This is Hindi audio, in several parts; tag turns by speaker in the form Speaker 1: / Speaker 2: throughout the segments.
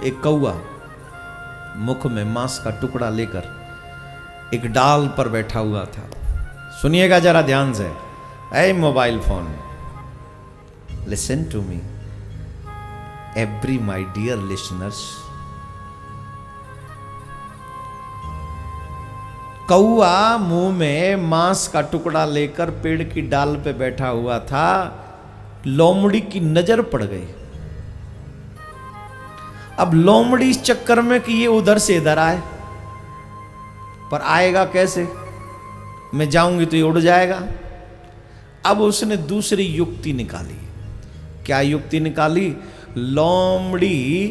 Speaker 1: एक कौआ मुख में मांस का टुकड़ा लेकर एक डाल पर बैठा हुआ था। सुनिएगा जरा ध्यान से, ऐ mobile phone, listen to me every my dear listeners. कौआ मुंह में मांस का टुकड़ा लेकर पेड़ की डाल पे बैठा हुआ था। लोमड़ी की नजर पड़ गई। अब लोमड़ी इस चक्कर में कि ये उधर से इधर आए, पर आएगा कैसे, मैं जाऊंगी तो ये उड़ जाएगा। अब उसने दूसरी युक्ति निकाली। क्या युक्ति निकाली? लोमड़ी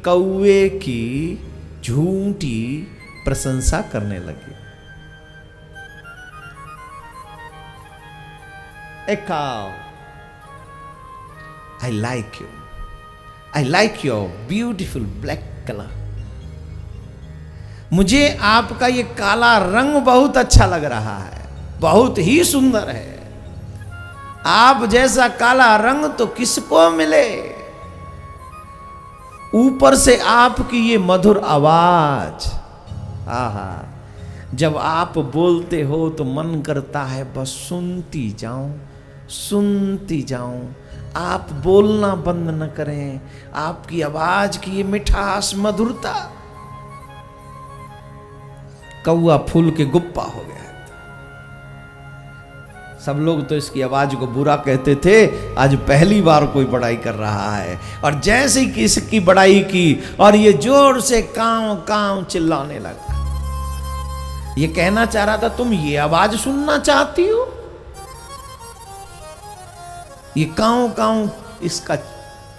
Speaker 1: कौए की झूठी प्रशंसा करने लगी। ए काऊ, I like you. I like your beautiful black color. मुझे आपका ये काला रंग बहुत अच्छा लग रहा है, बहुत ही सुंदर है। आप जैसा काला रंग तो किसको मिले। ऊपर से आपकी ये मधुर आवाज, आहा, जब आप बोलते हो तो मन करता है बस सुनती जाऊं, सुनती जाऊं। आप बोलना बंद न करें। आपकी आवाज की ये मिठास, मधुरता। कौआ फूल के गुप्पा हो गया। सब लोग तो इसकी आवाज को बुरा कहते थे, आज पहली बार कोई बड़ाई कर रहा है। और जैसे ही इसकी बड़ाई की और ये जोर से कांव कांव चिल्लाने लगा। ये कहना चाह रहा था तुम ये आवाज सुनना चाहती हो। ये कांव कांव इसका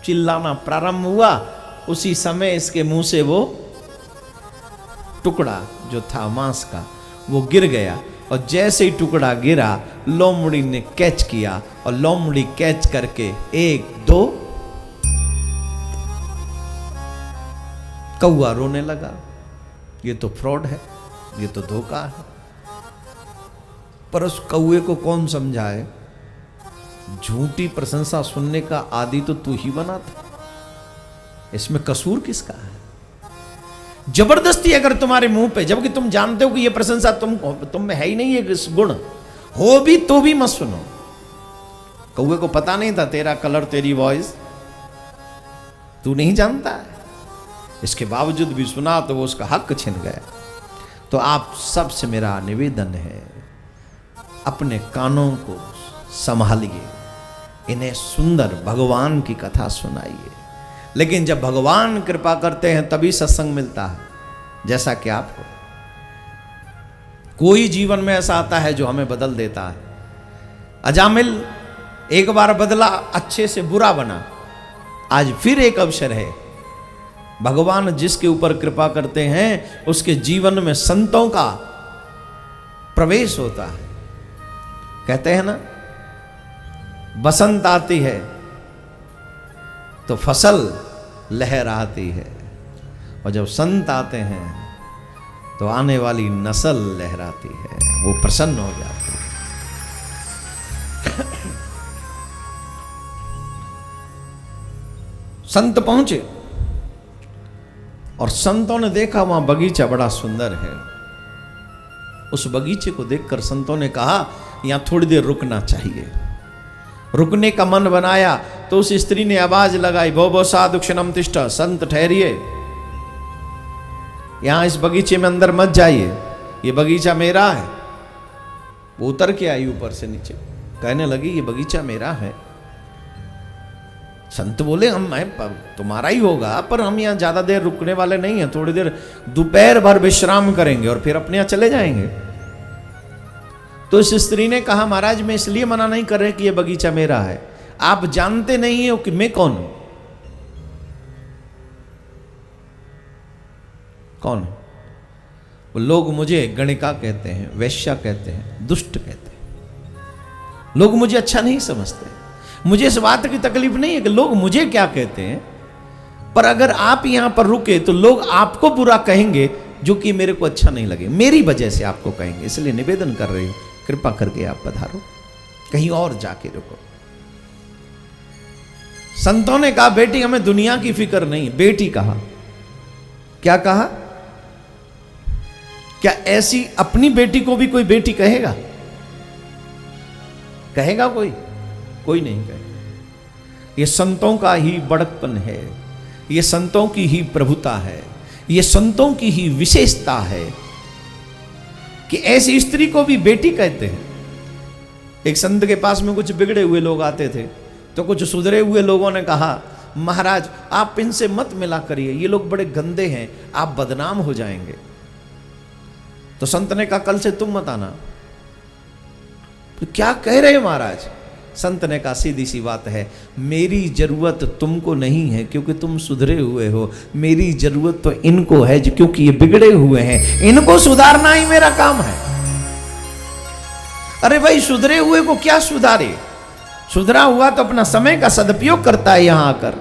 Speaker 1: चिल्लाना प्रारंभ हुआ। उसी समय इसके मुंह से वो टुकड़ा जो था मांस का वो गिर गया। और जैसे ही टुकड़ा गिरा, लोमड़ी ने कैच किया और लोमड़ी कैच करके 1 2 कौआ रोने लगा। ये तो फ्रॉड है, ये तो धोखा है। पर उस कौए को कौन समझाए? झूठी प्रशंसा सुनने का आदि तो तू ही बना था। इसमें कसूर किसका है? जबरदस्ती अगर तुम्हारे मुंह पे, जबकि तुम जानते हो कि यह प्रशंसा तुम में है ही नहीं है गुण, हो भी तो भी मत सुनो। कौए को पता नहीं था तेरा कलर, तेरी वॉइस तू नहीं जानता है। इसके बावजूद भी सुना तो वो उसका हक छिन गया। तो आप सबसे मेरा निवेदन है, अपने कानों को संभालिए, इन्हें सुंदर भगवान की कथा सुनाइए। लेकिन जब भगवान कृपा करते हैं तभी सत्संग मिलता है। जैसा कि आपको कोई जीवन में ऐसा आता है जो हमें बदल देता है। अजामिल एक बार बदला, अच्छे से बुरा बना। आज फिर एक अवसर है। भगवान जिसके ऊपर कृपा करते हैं उसके जीवन में संतों का प्रवेश होता है। कहते हैं ना, बसंत आती है तो फसल लहराती है, और जब संत आते हैं तो आने वाली नस्ल लहराती है। वो प्रसन्न हो जाते हैं। संत पहुंचे और संतों ने देखा वहां बगीचा बड़ा सुंदर है। उस बगीचे को देखकर संतों ने कहा यहां थोड़ी देर रुकना चाहिए। रुकने का मन बनाया तो उस स्त्री ने आवाज लगाई, भो भो साधु क्षणम तिष्ठ, संत ठहरिए, यहां इस बगीचे में अंदर मत जाइए, ये बगीचा मेरा है। वो उतर के आई ऊपर से नीचे, कहने लगी ये बगीचा मेरा है। संत बोले हम तुम्हारा ही होगा, पर हम यहाँ ज्यादा देर रुकने वाले नहीं हैं, थोड़ी देर दोपहर भर विश्राम करेंगे और फिर अपने यहाँ चले जाएंगे। तो इस स्त्री ने कहा महाराज मैं इसलिए मना नहीं कर रहे कि यह बगीचा मेरा है, आप जानते नहीं हो कि मैं कौन हूं। कौन है? वो लोग मुझे गणिका कहते हैं, वैश्या कहते हैं, दुष्ट कहते हैं। लोग मुझे अच्छा नहीं समझते। मुझे इस बात की तकलीफ नहीं है कि लोग मुझे क्या कहते हैं, पर अगर आप यहां पर रुके तो लोग आपको बुरा कहेंगे जो कि मेरे को अच्छा नहीं लगे, मेरी वजह से आपको कहेंगे। इसलिए निवेदन कर रही हूं, कृपा करके आप पधारो, कहीं और जाके रुको। संतों ने कहा बेटी हमें दुनिया की फिक्र नहीं। बेटी कहा क्या कहा? क्या ऐसी अपनी बेटी को भी कोई बेटी कहेगा? कहेगा कोई? कोई नहीं कहेगा। ये संतों का ही बड़कपन है, ये संतों की ही प्रभुता है, ये संतों की ही विशेषता है कि ऐसी स्त्री को भी बेटी कहते हैं। एक संत के पास में कुछ बिगड़े हुए लोग आते थे, तो कुछ सुधरे हुए लोगों ने कहा, महाराज आप इनसे मत मिला करिए, ये लोग बड़े गंदे हैं, आप बदनाम हो जाएंगे। तो संत ने कहा, कल से तुम मत आना। तो क्या कह रहे हैं महाराज? संत ने कहा, सीधी सी बात है, मेरी जरूरत तुमको नहीं है क्योंकि तुम सुधरे हुए हो, मेरी जरूरत तो इनको है क्योंकि ये बिगड़े हुए हैं, इनको सुधारना ही मेरा काम है। अरे भाई, सुधरे हुए को क्या सुधारे? सुधरा हुआ तो अपना समय का सदुपयोग करता है यहां आकर,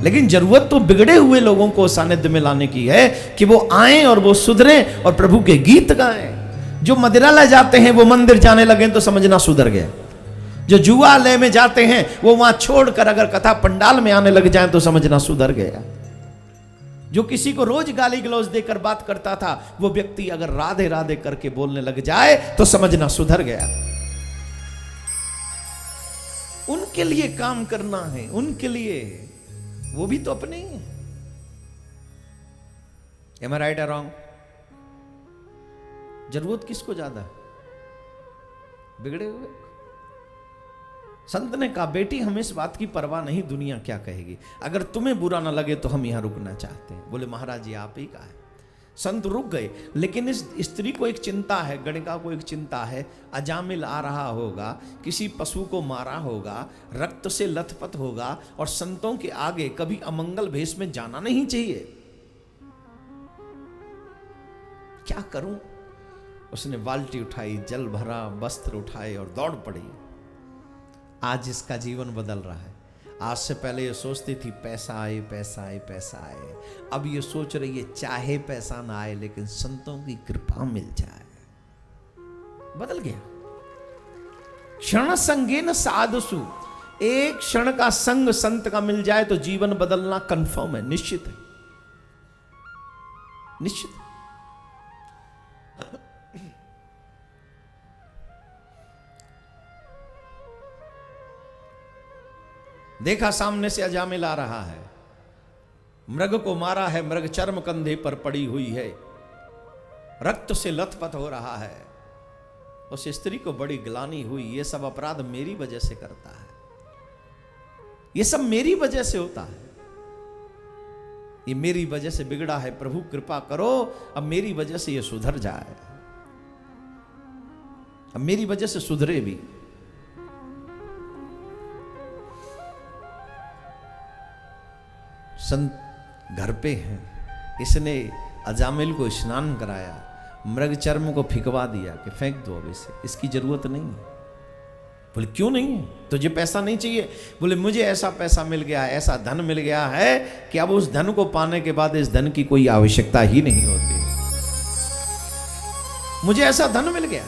Speaker 1: लेकिन जरूरत तो बिगड़े हुए लोगों को सानिध्य में लाने की है कि वो आए और वो सुधरे और प्रभु के गीत गाएं। जो मदिरालय जाते हैं वो मंदिर जाने लगे तो समझना सुधर गया। जो जुआलय में जाते हैं वो वहां छोड़कर अगर कथा पंडाल में आने लग जाए तो समझना सुधर गया। जो किसी को रोज गाली गलौज देकर बात करता था, वो व्यक्ति अगर राधे राधे करके बोलने लग जाए तो समझना सुधर गया। उनके लिए काम करना है, उनके लिए, वो भी तो अपने ही है। Am I right or wrong? जरूरत किसको ज्यादा? बिगड़े हुए। संत ने कहा, बेटी हमें इस बात की परवाह नहीं दुनिया क्या कहेगी, अगर तुम्हें बुरा ना लगे तो हम यहां रुकना चाहते हैं। बोले महाराज जी आप ही का है। संत रुक गए, लेकिन इस स्त्री को एक चिंता है, गणिका को एक चिंता है, अजामिल आ रहा होगा, किसी पशु को मारा होगा, रक्त से लथपथ होगा और संतों के आगे कभी अमंगल भेष में जाना नहीं चाहिए। क्या करूं? उसने बाल्टी उठाई, जल भरा, वस्त्र उठाए और दौड़ पड़ी। आज इसका जीवन बदल रहा है। आज से पहले ये सोचती थी पैसा आए पैसा आए पैसा आए, अब ये सोच रही है चाहे पैसा ना आए लेकिन संतों की कृपा मिल जाए। बदल गया। क्षण संगेन साधसु, एक क्षण का संग संत का मिल जाए तो जीवन बदलना कंफर्म है, निश्चित है, निश्चित है। देखा सामने से अजामिल आ रहा है, मृग को मारा है, मृग चर्म कंधे पर पड़ी हुई है, रक्त से लथपथ हो रहा है। उस स्त्री को बड़ी ग्लानि हुई, ये सब अपराध मेरी वजह से करता है, ये सब मेरी वजह से होता है, ये मेरी वजह से बिगड़ा है, प्रभु कृपा करो अब मेरी वजह से ये सुधर जाए, अब मेरी वजह से सुधरे भी। संत घर पे हैं, इसने अजामिल को स्नान कराया, मृग चर्म को फिकवा दिया कि फेंक दो अब इसे, इसकी जरूरत नहीं है। बोले क्यों नहीं है? तुझे पैसा नहीं चाहिए? बोले मुझे ऐसा पैसा मिल गया है, ऐसा धन मिल गया है कि अब उस धन को पाने के बाद इस धन की कोई आवश्यकता ही नहीं होती। मुझे ऐसा धन मिल गया।